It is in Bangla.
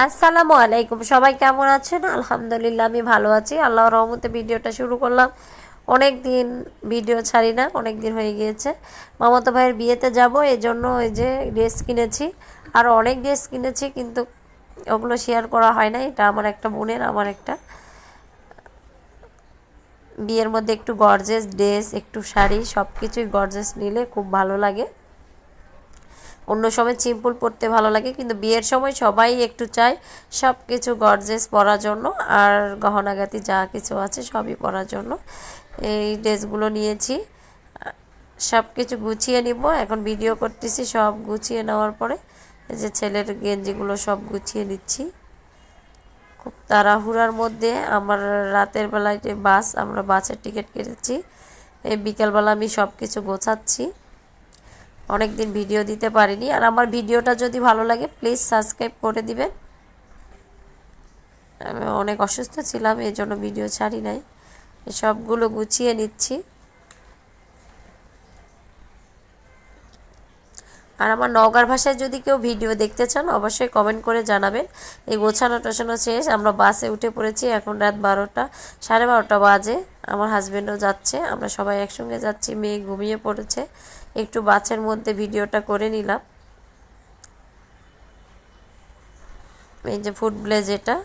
আসসালামু আলাইকুম, সবাই কেমন আছেন? আলহামদুলিল্লাহ আমি ভালো আছি। আল্লাহর রহমতে ভিডিওটা শুরু করলাম। অনেক দিন ভিডিও ছাড়ি না, অনেক দিন হয়ে গিয়েছে। মামাতো ভাইয়ের বিয়েতে যাব, এই জন্য এই যে ড্রেস কিনেছি, আর অনেক ড্রেস কিনেছি, কিন্তু ওগুলো শেয়ার করা হয় না। এটা আমার একটা বোনের, আমার একটা বিয়ের মধ্যে একটু গর্জেস ড্রেস, একটু শাড়ি, সব কিছুই গর্জেস নিলে খুব ভালো লাগে। অন্য সময় সিম্পল পরতে ভালো লাগে, কিন্তু বিয়ের সময় সবাই একটু চায় সব কিছু গর্জেস পরার জন্য, আর গহনাগাতি যা কিছু আছে সবই পরার জন্য এই ড্রেসগুলো নিয়েছি। সব কিছু গুছিয়ে নিব, এখন ভিডিও করতেছি। সব গুছিয়ে নেওয়ার পরে এই যে ছেলের গেঞ্জিগুলো সব গুছিয়ে নিচ্ছি। খুব তাড়াহুড়ার মধ্যে আমার রাতের বেলায় যে বাস, আমরা বাসের টিকিট কেটেছি। এই বিকেলবেলা আমি সব কিছু গোছাচ্ছি। অনেক দিন ভিডিও দিতে পারিনি, আর আমার ভিডিওটা যদি ভালো লাগে প্লিজ সাবস্ক্রাইব করে দিবেন। আমি অনেক অসুস্থ ছিলাম, এই জন্য ভিডিও ছাড়ি নাই। সবগুলো গুছিয়ে নিচ্ছি। আর আমার নওগাঁর ভাষায় যদি কেউ ভিডিও দেখতে চান অবশ্যই কমেন্ট করে জানাবেন। এই গোছানো টোছানো শেষ, আমরা বাসে উঠে পড়েছি। এখন রাত 12টা, 12:30 বাজে। আমার হাজব্যান্ডও যাচ্ছে, আমরা সবাই একসঙ্গে যাচ্ছি। মেয়ে ঘুমিয়ে পড়েছে, একটু বাসের মধ্যে ভিডিওটা করে নিলাম। এই যে ফুড ব্লেজ, এটা